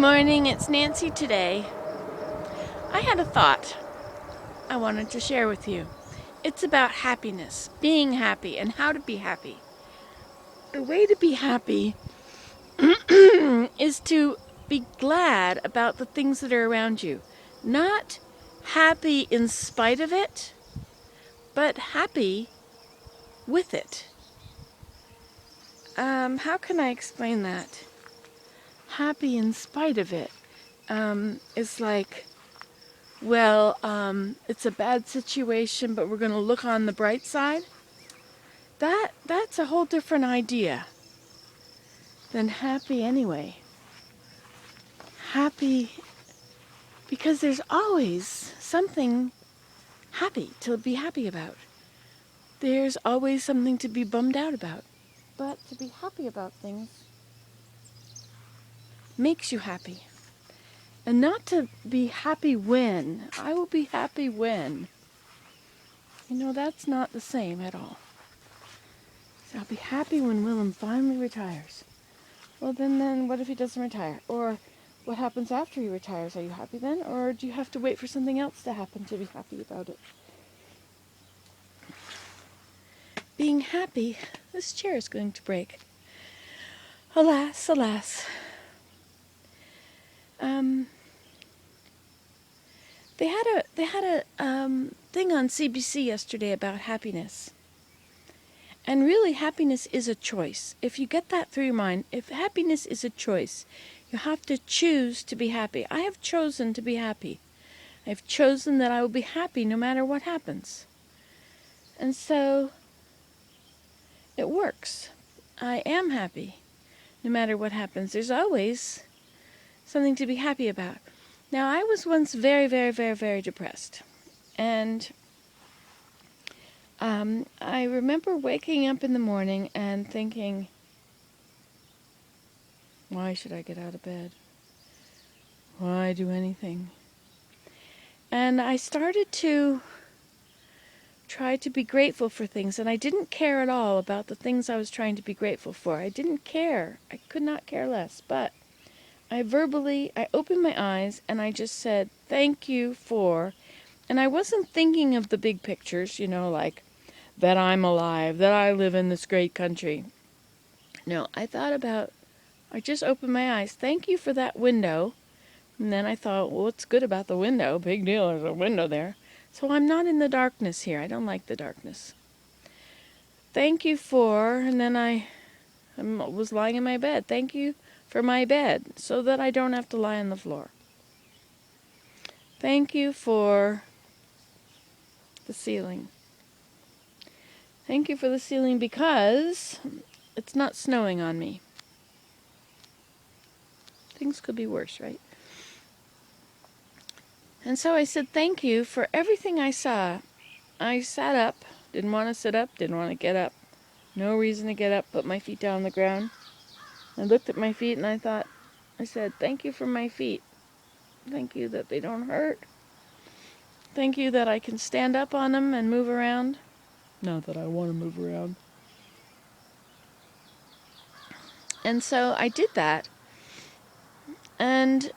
morning, it's Nancy today. I had a thought I wanted to share with you. It's about happiness, being happy, and how to be happy. The way to be happy is to be glad about the things that are around you. Not happy in spite of it, but happy with it. How can I explain that? Happy in spite of it is like, well, it's a bad situation, but we're going to look on the bright side. That's a whole different idea than happy anyway. Happy because there's always something happy to be happy about. There's always something to be bummed out about. But to be happy about things makes you happy. And not to be happy when. I will be happy when. That's not the same at all. So I'll be happy when Willem finally retires. Well, then what if he doesn't retire? Or what happens after he retires? Are you happy then? Or do you have to wait for something else to happen to be happy about it? Being happy, this chair is going to break. Alas, alas. They had a thing on CBC yesterday about happiness. And really, happiness is a choice. If you get that through your mind, if happiness is a choice, you have to choose to be happy. I have chosen to be happy. I've chosen that I will be happy no matter what happens. And so, it works. I am happy no matter what happens. There's always something to be happy about. Now, I was once very, very, very, very depressed. And I remember waking up in the morning and thinking, why should I get out of bed? Why do anything? And I started to try to be grateful for things, and I didn't care at all about the things I was trying to be grateful for. I didn't care. I could not care less. But I opened my eyes, and I just said, thank you for, and I wasn't thinking of the big pictures, like that I'm alive, that I live in this great country. No, I just opened my eyes. Thank you for that window. And then I thought, well, what's good about the window? Big deal, there's a window there. So I'm not in the darkness here. I don't like the darkness. Thank you for, and then I was lying in my bed. Thank you for my bed, so that I don't have to lie on the floor. Thank you for the ceiling. Thank you for the ceiling because it's not snowing on me. Things could be worse, right? And so I said thank you for everything I saw. I sat up, didn't want to sit up, didn't want to get up. No reason to get up, put my feet down on the ground. I looked at my feet and I said, thank you for my feet. Thank you that they don't hurt. Thank you that I can stand up on them and move around. Not that I want to move around. And so I did that. And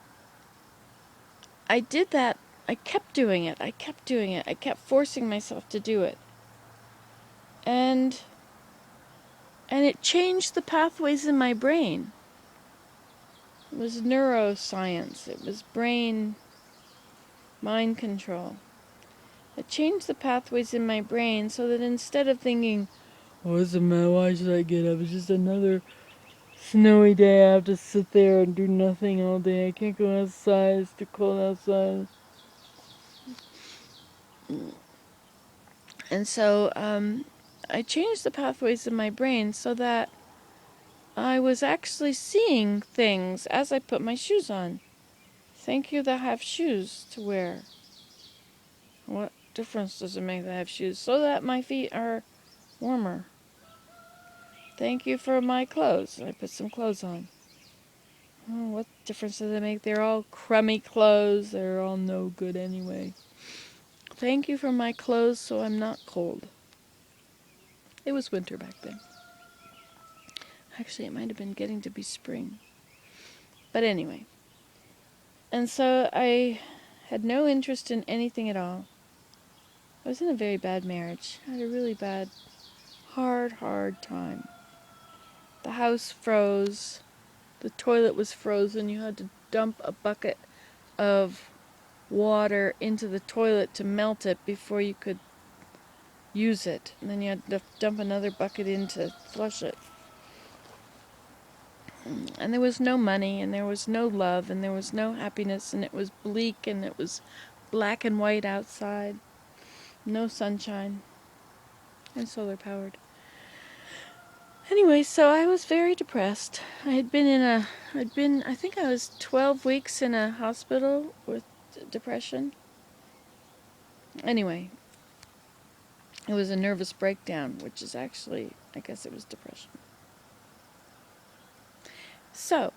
I did that. I kept doing it. I kept forcing myself to do it. And it changed the pathways in my brain. It was neuroscience. It was mind control. It changed the pathways in my brain so that instead of thinking, what's the matter, why should I get up? It's just another snowy day. I have to sit there and do nothing all day. I can't go outside. It's too cold outside. And so I changed the pathways in my brain so that I was actually seeing things as I put my shoes on. Thank you that I have shoes to wear. What difference does it make that I have shoes? So that my feet are warmer. Thank you for my clothes. I put some clothes on. Oh, what difference does it make? They're all crummy clothes. They're all no good anyway. Thank you for my clothes so I'm not cold. It was winter back then. Actually, it might have been getting to be spring. But anyway. And so I had no interest in anything at all. I was in a very bad marriage. I had a really bad, hard time. The house froze. The toilet was frozen. You had to dump a bucket of water into the toilet to melt it before you could use it. And then you had to dump another bucket in to flush it. And there was no money, and there was no love, and there was no happiness, and it was bleak, and it was black and white outside. No sunshine. And solar powered. Anyway, so I was very depressed. I think I was 12 weeks in a hospital with depression. Anyway, it was a nervous breakdown, which is actually, I guess it was depression. So,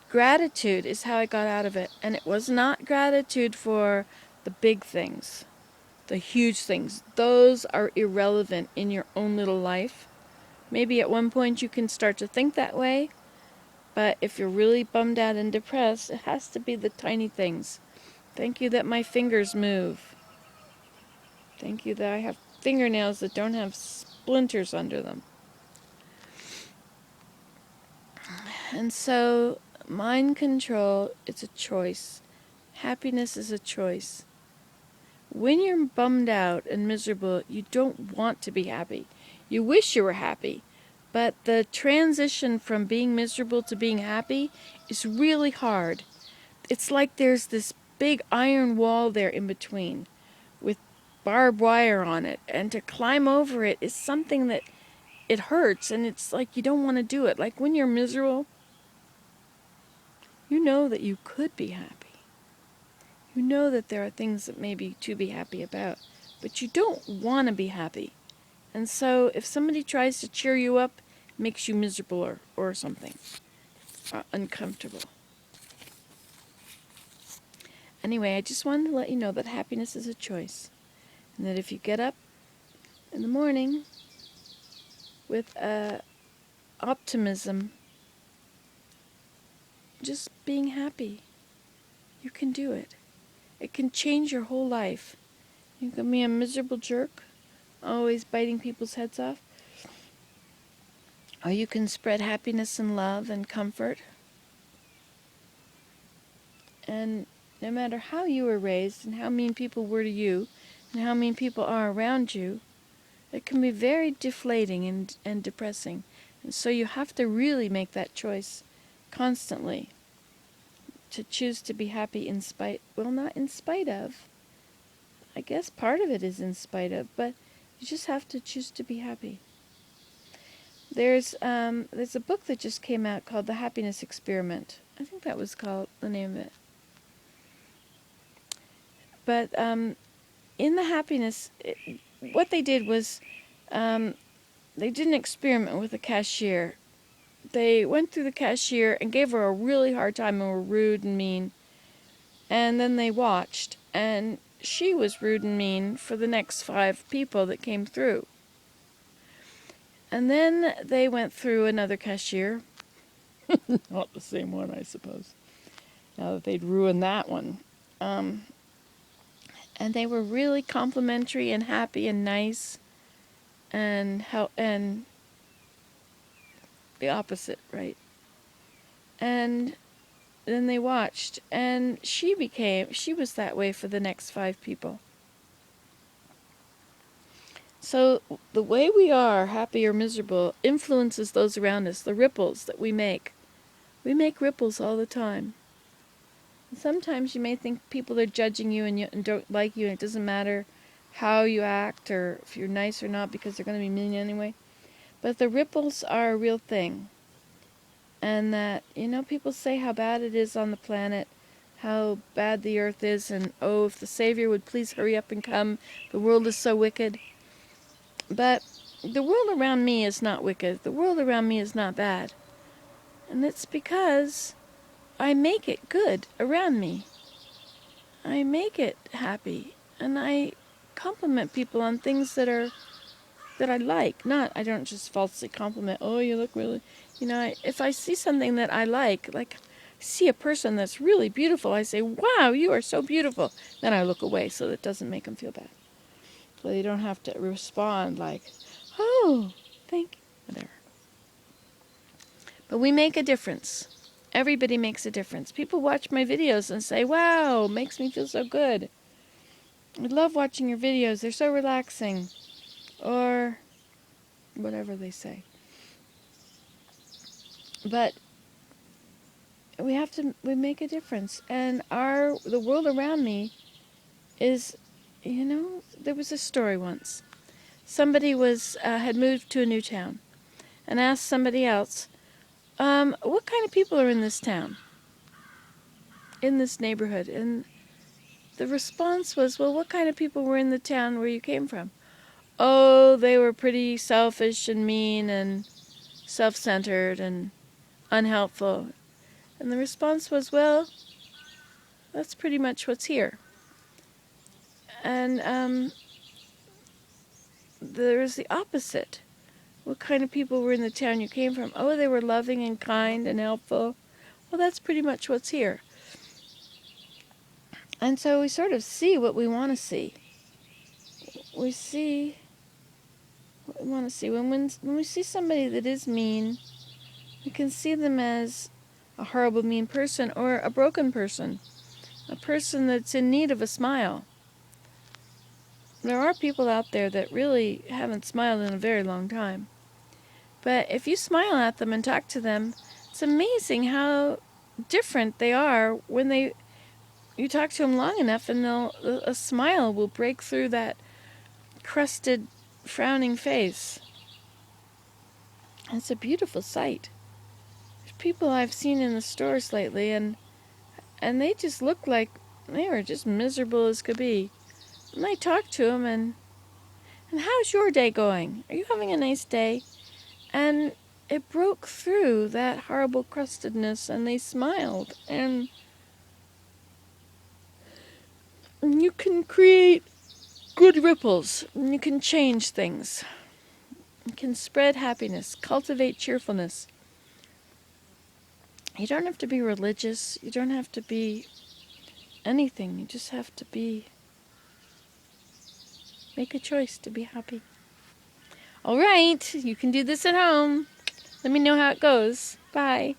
gratitude is how I got out of it. And it was not gratitude for the big things, the huge things. Those are irrelevant in your own little life. Maybe at one point you can start to think that way, but if you're really bummed out and depressed, it has to be the tiny things. Thank you that my fingers move. Thank you that I have fingernails that don't have splinters under them. And so, mind control, it's a choice. Happiness is a choice. When you're bummed out and miserable, you don't want to be happy. You wish you were happy. But the transition from being miserable to being happy is really hard. It's like there's this big iron wall there in between with barbed wire on it. And to climb over it is something that it hurts, and it's like you don't want to do it. Like when you're miserable, you know that you could be happy. You know that there are things that maybe to be happy about, but you don't want to be happy. And so if somebody tries to cheer you up, it makes you miserable or something, uncomfortable. Anyway, I just wanted to let you know that happiness is a choice. And that if you get up in the morning with optimism, just being happy, you can do it. It can change your whole life. You can be a miserable jerk, always biting people's heads off. Or you can spread happiness and love and comfort. And no matter how you were raised and how mean people were to you and how mean people are around you, it can be very deflating and depressing. And so you have to really make that choice constantly to choose to be happy in spite, well, not in spite of. I guess part of it is in spite of, but you just have to choose to be happy. There's a book that just came out called The Happiness Experiment. I think that was called the name of it. But in the happiness, what they did was they did an experiment with a cashier. They went through the cashier and gave her a really hard time and were rude and mean. And then they watched, and she was rude and mean for the next 5 people that came through. And then they went through another cashier. Not the same one, I suppose. Now that they'd ruined that one. And they were really complimentary and happy and nice and the opposite, right? And then they watched, and she was that way for the next 5 people. So the way we are, happy or miserable, influences those around us, the ripples that we make. We make ripples all the time. And sometimes you may think people are judging you and don't like you, and it doesn't matter how you act or if you're nice or not because they're going to be mean anyway. But the ripples are a real thing. And that, people say how bad it is on the planet, how bad the earth is, and oh, if the Savior would please hurry up and come, the world is so wicked. But the world around me is not wicked. The world around me is not bad. And it's because I make it good around me. I make it happy. And I compliment people on things that I like. I don't just falsely compliment, oh, you look really, if I see something that I like see a person that's really beautiful, I say, wow, you are so beautiful. Then I look away so that it doesn't make them feel bad. So they don't have to respond like, oh, thank you, whatever. But we make a difference. Everybody makes a difference. People watch my videos and say, wow, makes me feel so good. I love watching your videos. They're so relaxing. Or whatever they say. But we make a difference. And the world around me is, there was a story once. Somebody had moved to a new town and asked somebody else, what kind of people are in this town, in this neighborhood? And the response was, well, what kind of people were in the town where you came from? Oh, they were pretty selfish and mean and self-centered and unhelpful. And the response was, well, that's pretty much what's here. And there's the opposite. What kind of people were in the town you came from? Oh, they were loving and kind and helpful. Well, that's pretty much what's here. And so we sort of see what we want to see. We see what we want to see. When we see somebody that is mean, we can see them as a horrible, mean person or a broken person, a person that's in need of a smile. There are people out there that really haven't smiled in a very long time. But if you smile at them and talk to them, it's amazing how different they are when you talk to them long enough, and a smile will break through that crusted, frowning face. It's a beautiful sight. There's people I've seen in the stores lately, and they just look like they were just miserable as could be. And I talk to them, and how's your day going? Are you having a nice day? And it broke through that horrible crustedness, and they smiled. And you can create good ripples, and you can change things. You can spread happiness, cultivate cheerfulness. You don't have to be religious. You don't have to be anything. You just have to make a choice to be happy. All right, you can do this at home. Let me know how it goes. Bye.